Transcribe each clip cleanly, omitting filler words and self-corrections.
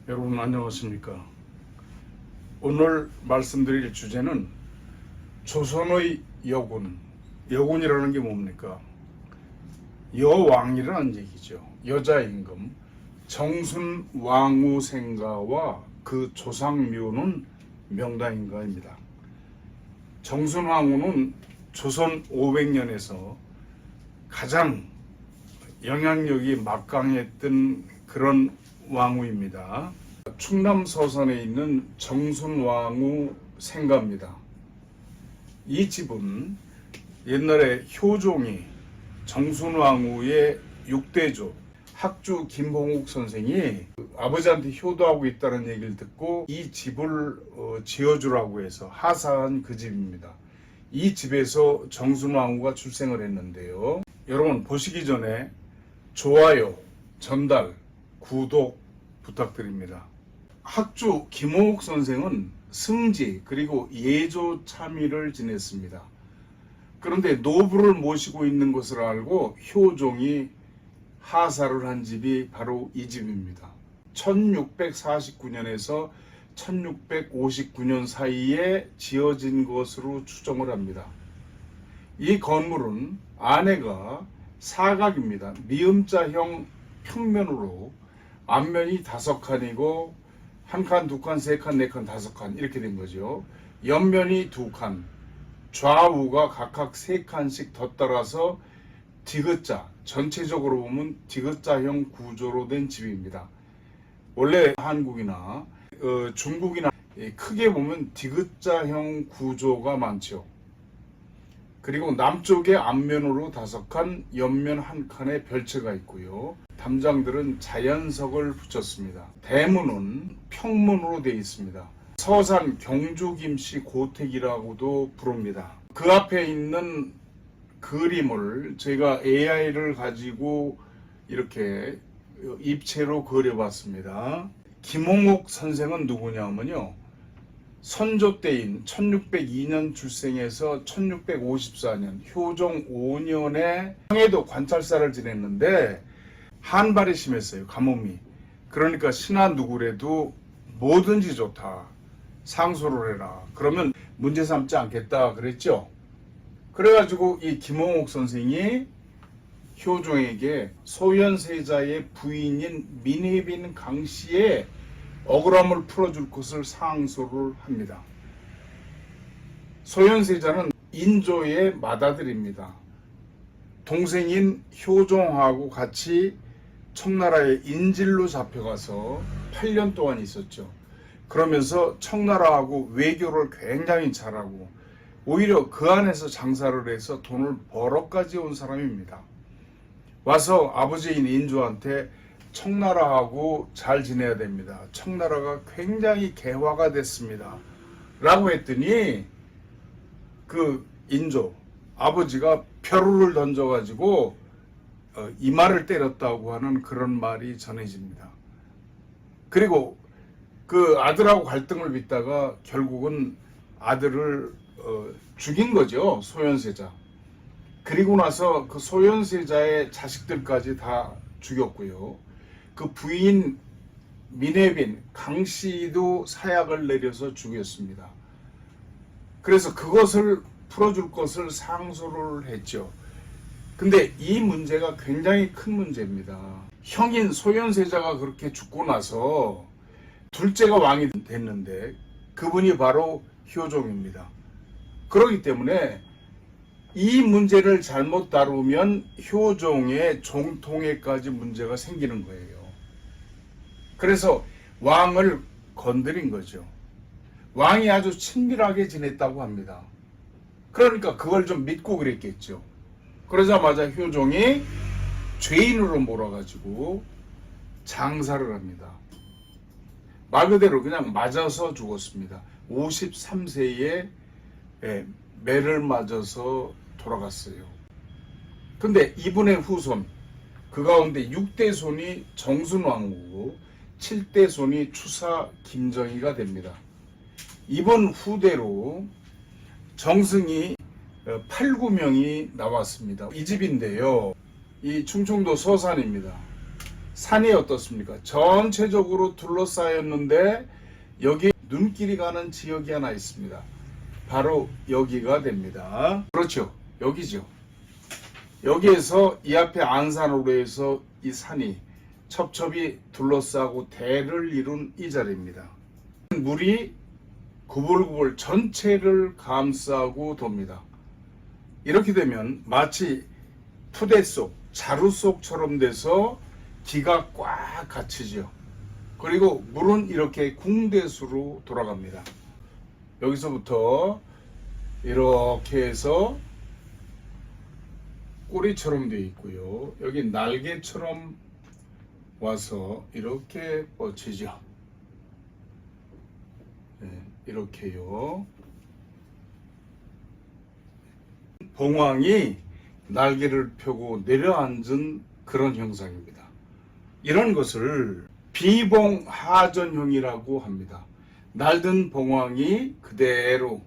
여러분 안녕하십니까? 오늘 말씀드릴 주제는 조선의 여군, 여군이라는 게 뭡니까? 여왕이라는 얘기죠. 여자 임금 정순왕후생가와 그 조상묘는 명당인가입니다. 정순왕후는 조선 500년에서 가장 영향력이 막강했던 그런 왕후입니다. 충남 서산에 있는 정순왕후 생가입니다. 이 집은 옛날에 효종이 정순왕후의 6대조 학주 김홍욱 선생이 아버지한테 효도하고 있다는 얘기를 듣고 이 집을 지어주라고 해서 하사한 그 집입니다. 이 집에서 정순왕후가 출생을 했는데요. 여러분 보시기 전에 좋아요, 전달, 구독 부탁드립니다. 학주 김홍욱 선생은 승지 그리고 예조 참의를 지냈습니다. 그런데 노부를 모시고 있는 것을 알고 효종이 하사를 한 집이 바로 이 집입니다. 1649년에서 1659년 사이에 지어진 것으로 추정을 합니다. 이 건물은 안에가 사각입니다. 미음자형 평면으로 앞면이 5칸이고 1칸, 2칸, 3칸, 4칸, 5칸 이렇게 된 거죠. 옆면이 2칸, 좌우가 각각 3칸씩 덧따라서 디귿자, 전체적으로 보면 디귿자형 구조로 된 집입니다. 원래 한국이나 중국이나 크게 보면 디귿자형 구조가 많죠. 그리고 남쪽에 앞면으로 5칸, 옆면 1칸에 별채가 있고요. 담장들은 자연석을 붙였습니다. 대문은 평문으로 되어 있습니다. 서산 경주김씨 고택이라고도 부릅니다. 그 앞에 있는 그림을 제가 AI를 가지고 이렇게 입체로 그려봤습니다. 김홍욱 선생은 누구냐면요. 선조 때인 1602년 출생해서 1654년 효종 5년에 황해도 관찰사를 지냈는데 한발이 심했어요. 가뭄이. 그러니까 신하 누구래도 뭐든지 좋다. 상소를 해라. 그러면 문제 삼지 않겠다 그랬죠. 그래가지고 이 김홍욱 선생이 효종에게 소현세자의 부인인 민혜빈 강씨의 억울함을 풀어줄 것을 상소를 합니다. 소현세자는 인조의 맏아들입니다. 동생인 효종하고 같이 청나라의 인질로 잡혀가서 8년 동안 있었죠. 그러면서 청나라하고 외교를 굉장히 잘하고 오히려 그 안에서 장사를 해서 돈을 벌어까지 온 사람입니다. 와서 아버지인 인조한테 청나라하고 잘 지내야 됩니다. 청나라가 굉장히 개화가 됐습니다. 라고 했더니 그 인조 아버지가 벼루를 던져가지고 이마를 때렸다고 하는 그런 말이 전해집니다. 그리고 그 아들하고 갈등을 빚다가 결국은 아들을 죽인 거죠. 소현세자. 그리고 나서 그 소현세자의 자식들까지 다 죽였고요. 그 부인 민혜빈 강씨도 사약을 내려서 죽였습니다. 그래서 그것을 풀어줄 것을 상소를 했죠. 근데 이 문제가 굉장히 큰 문제입니다. 형인 소현세자가 그렇게 죽고 나서 둘째가 왕이 됐는데 그분이 바로 효종입니다. 그렇기 때문에 이 문제를 잘못 다루면 효종의 종통에까지 문제가 생기는 거예요. 그래서 왕을 건드린 거죠. 왕이 아주 친밀하게 지냈다고 합니다. 그러니까 그걸 좀 믿고 그랬겠죠. 그러자마자 효종이 죄인으로 몰아가지고 장사를 합니다. 말 그대로 그냥 맞아서 죽었습니다. 53세에 매를 맞아서 돌아갔어요. 근데 이분의 후손, 그 가운데 6대 손이 정순왕후고 7대 손이 추사 김정희가 됩니다. 이번 후대로 정승이 8, 9명이 나왔습니다. 이 집인데요. 이 충청도 서산입니다. 산이 어떻습니까? 전체적으로 둘러싸였는데 여기 눈길이 가는 지역이 하나 있습니다. 바로 여기가 됩니다. 그렇죠. 여기죠. 여기에서 이 앞에 안산으로 해서 이 산이 첩첩이 둘러싸고 대를 이룬 이 자리입니다. 물이 구불구불 전체를 감싸고 돕니다. 이렇게 되면 마치 푸대 속, 자루 속처럼 돼서 기가 꽉 갇히죠. 그리고 물은 이렇게 궁대수로 돌아갑니다. 여기서부터 이렇게 해서 꼬리처럼 되어 있고요. 여기 날개처럼 와서 이렇게 뻗치죠. 네, 이렇게요. 봉황이 날개를 펴고 내려앉은 그런 형상입니다. 이런 것을 비봉하전형이라고 합니다. 날든 봉황이 그대로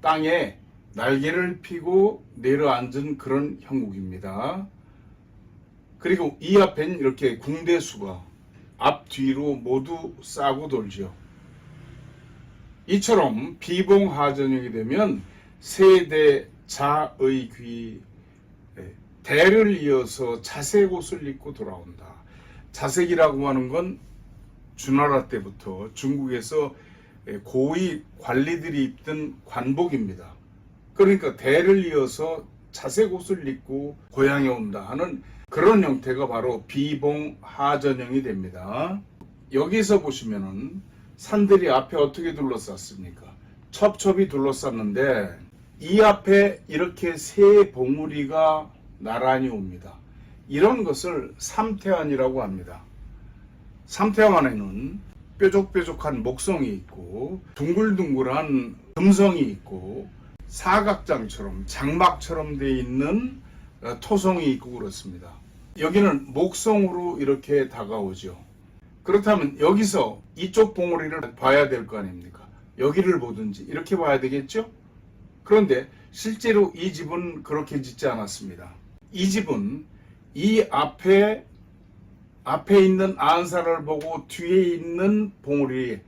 땅에 날개를 펴고 내려앉은 그런 형국입니다. 그리고 이 앞엔 이렇게 궁대수가 앞뒤로 모두 싸고 돌죠. 이처럼 비봉하전형이 되면 세대 자의 귀, 대를 이어서 자색 옷을 입고 돌아온다. 자색이라고 하는 건 주나라 때부터 중국에서 고위 관리들이 입던 관복입니다. 그러니까 대를 이어서 자색 옷을 입고 고향에 온다 하는 그런 형태가 바로 비봉하전형이 됩니다. 여기서 보시면은 산들이 앞에 어떻게 둘러쌌습니까? 첩첩이 둘러쌌는데 이 앞에 이렇게 세 봉우리가 나란히 옵니다. 이런 것을 삼태안이라고 합니다. 삼태안에는 뾰족뾰족한 목성이 있고 둥글둥글한 금성이 있고 사각장처럼 장막처럼 되어 있는 토성이 있고 그렇습니다. 여기는 목성으로 이렇게 다가오죠. 그렇다면 여기서 이쪽 봉우리를 봐야 될 거 아닙니까? 여기를 보든지 이렇게 봐야 되겠죠? 그런데 실제로 이 집은 그렇게 짓지 않았습니다. 이 집은 이 앞에 있는 안산을 보고 뒤에 있는 봉우리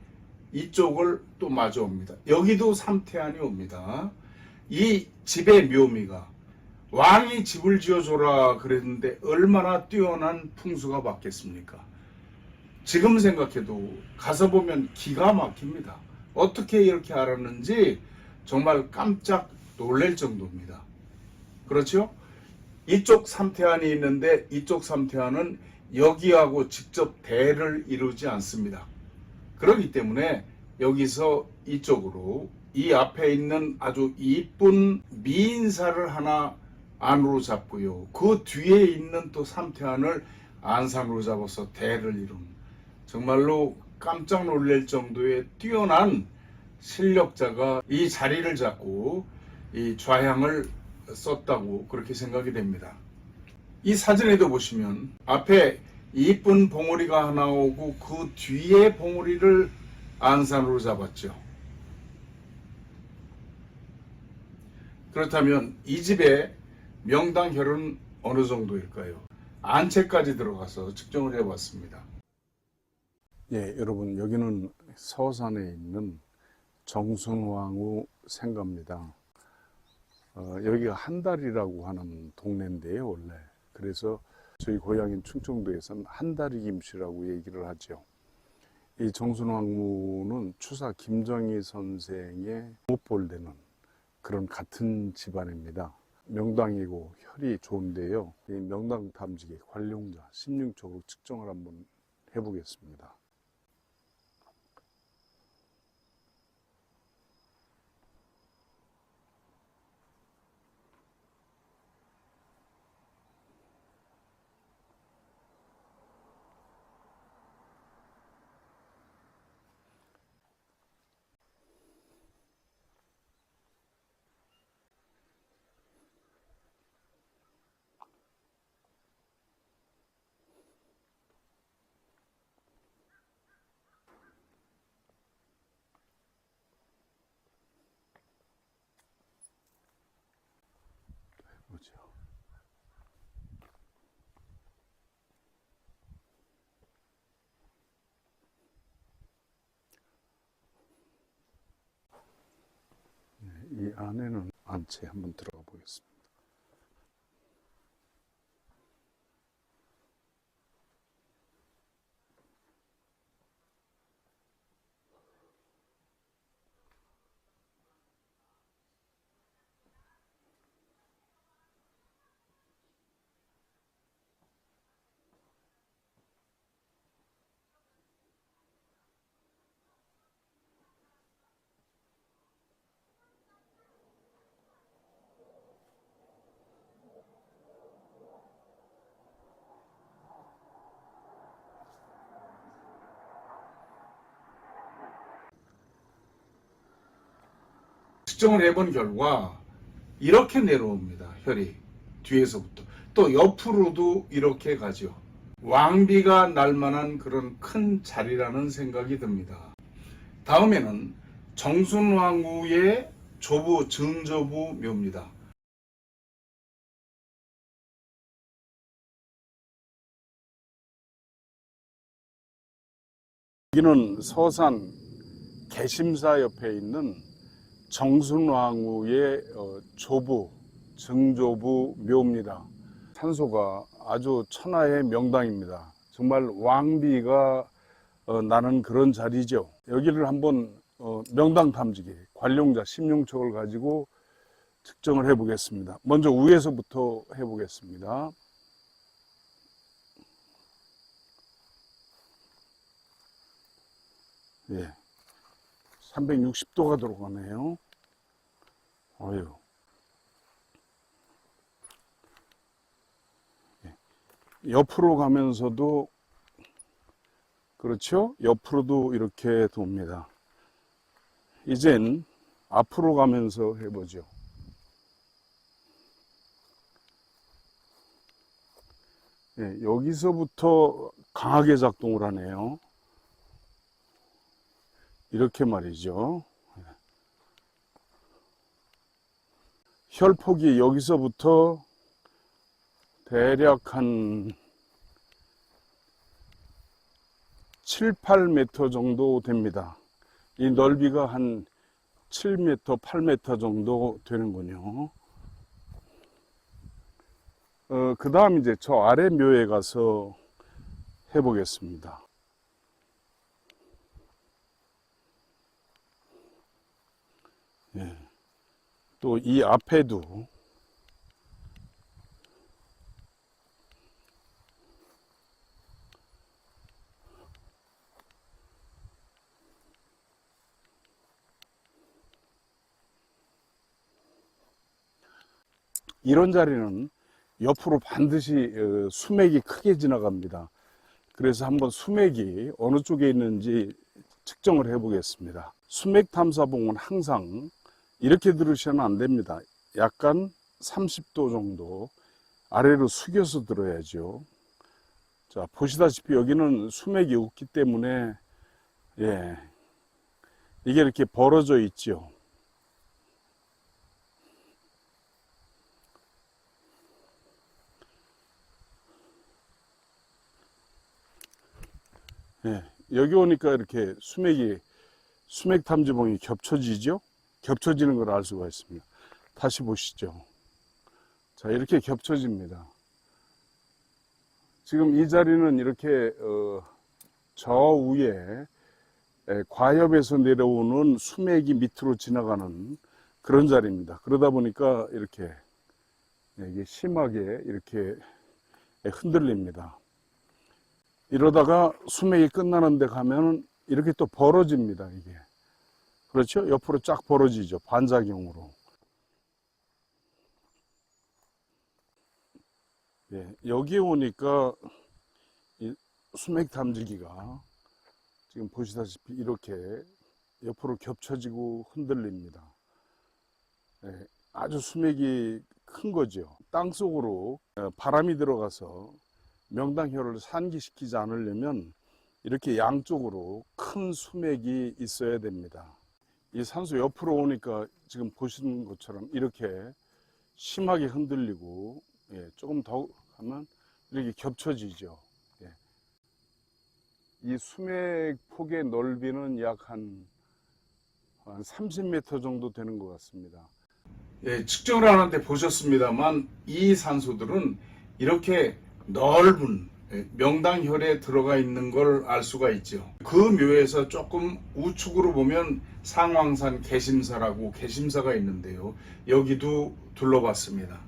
이쪽을 또 마주 옵니다. 여기도 삼태안이 옵니다. 이 집의 묘미가 왕이 집을 지어줘라 그랬는데 얼마나 뛰어난 풍수가 받겠습니까? 지금 생각해도 가서 보면 기가 막힙니다. 어떻게 이렇게 알았는지 정말 깜짝 놀랄 정도입니다. 그렇죠? 이쪽 삼태안이 있는데 이쪽 삼태안은 여기하고 직접 대를 이루지 않습니다. 그렇기 때문에 여기서 이쪽으로 이 앞에 있는 아주 이쁜 미인사를 하나 안으로 잡고요. 그 뒤에 있는 또 삼태안을 안산으로 잡아서 대를 이룬 정말로 깜짝 놀랄 정도의 뛰어난 실력자가 이 자리를 잡고 이 좌향을 썼다고 그렇게 생각이 됩니다. 이 사진에도 보시면 앞에 이쁜 봉우리가 하나 오고 그 뒤에 봉우리를 안산으로 잡았죠. 그렇다면 이 집의 명당혈은 어느 정도일까요? 안채까지 들어가서 측정을 해봤습니다. 예, 여러분 여기는 서산에 있는 정순왕후 생가입니다. 여기가 한달이라고 하는 동네인데요, 원래. 그래서 저희 고향인 충청도에서는 한다리 김씨라고 얘기를 하죠. 이 정순왕후는 추사 김정희 선생의 못볼되는 그런 같은 집안입니다. 명당이고 혈이 좋은데요. 이 명당 탐지기 관룡자 16촉으로 측정을 한번 해보겠습니다. 이 안에는 안채 한번 들어가 보겠습니다. 측정을 해본 결과 이렇게 내려옵니다. 혈이 뒤에서부터 또 옆으로도 이렇게 가죠. 왕비가 날 만한 그런 큰 자리라는 생각이 듭니다. 다음에는 정순왕후의 조부 증조부 묘입니다. 여기는 서산 개심사 옆에 있는 정순왕후의 조부, 증조부 묘입니다. 산소가 아주 천하의 명당입니다. 정말 왕비가 나는 그런 자리죠. 여기를 한번 명당 탐지기, 관룡자 심룡척을 가지고 측정을 해 보겠습니다. 먼저 위에서부터 해 보겠습니다. 예, 360도가 들어가네요. 어휴. 예. 옆으로 가면서도 그렇죠? 옆으로도 이렇게 돕니다. 이젠 앞으로 가면서 해보죠. 예, 여기서부터 강하게 작동을 하네요. 이렇게 말이죠. 혈폭이 여기서부터 대략 한 7, 8m 정도 됩니다. 이 넓이가 한 7m, 8m 정도 되는군요. 그 다음 이제 저 아래 묘에 가서 해보겠습니다. 예. 또 이 앞에도 이런 자리는 옆으로 반드시 수맥이 크게 지나갑니다. 그래서 한번 수맥이 어느 쪽에 있는지 측정을 해 보겠습니다. 수맥 탐사봉은 항상 이렇게 들으시면 안 됩니다. 약간 30도 정도 아래로 숙여서 들어야죠. 자, 보시다시피 여기는 수맥이 없기 때문에 예, 이게 이렇게 벌어져 있죠. 예, 여기 오니까 이렇게 수맥 탐지봉이 겹쳐지죠. 겹쳐지는 걸 알 수가 있습니다. 다시 보시죠. 자, 이렇게 겹쳐집니다. 지금 이 자리는 이렇게 저 위에 과엽에서 내려오는 수맥이 밑으로 지나가는 그런 자리입니다. 그러다 보니까 이렇게 이게 심하게 이렇게 흔들립니다. 이러다가 수맥이 끝나는 데 가면 이렇게 또 벌어집니다. 이게 그렇죠? 옆으로 쫙 벌어지죠. 반작용으로. 예, 여기 오니까 이 수맥 탐지기가 지금 보시다시피 이렇게 옆으로 겹쳐지고 흔들립니다. 예, 아주 수맥이 큰 거죠. 땅 속으로 바람이 들어가서 명당혈을 산기시키지 않으려면 이렇게 양쪽으로 큰 수맥이 있어야 됩니다. 이 산소 옆으로 오니까 지금 보시는 것처럼 이렇게 심하게 흔들리고 예, 조금 더 하면 이렇게 겹쳐지죠. 예. 이 수맥 폭의 넓이는 약 한 한 30m 정도 되는 것 같습니다. 예, 측정을 하는데 보셨습니다만 이 산소들은 이렇게 넓은 명당혈에 들어가 있는 걸 알 수가 있죠. 그 묘에서 조금 우측으로 보면 상황산 개심사라고 개심사가 있는데요. 여기도 둘러봤습니다.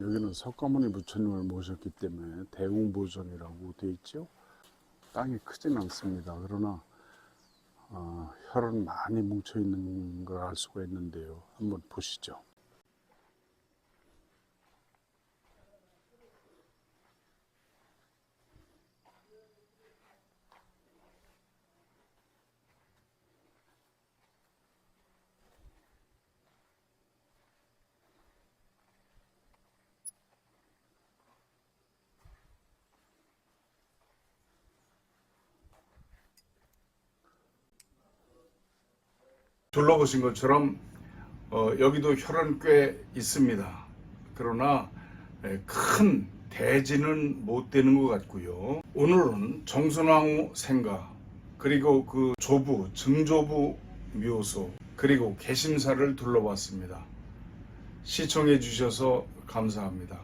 여기는 석가모니 부처님을 모셨기 때문에 대웅보존이라고 되어 있죠. 땅이 크진 않습니다. 그러나 혈은 많이 뭉쳐 있는 걸 알 수가 있는데요. 한번 보시죠. 둘러보신 것처럼 여기도 혈은 꽤 있습니다. 그러나 큰 대지는 못 되는 것 같고요. 오늘은 정순왕후 생가, 그리고 그 조부, 증조부 묘소, 그리고 개심사를 둘러봤습니다. 시청해 주셔서 감사합니다.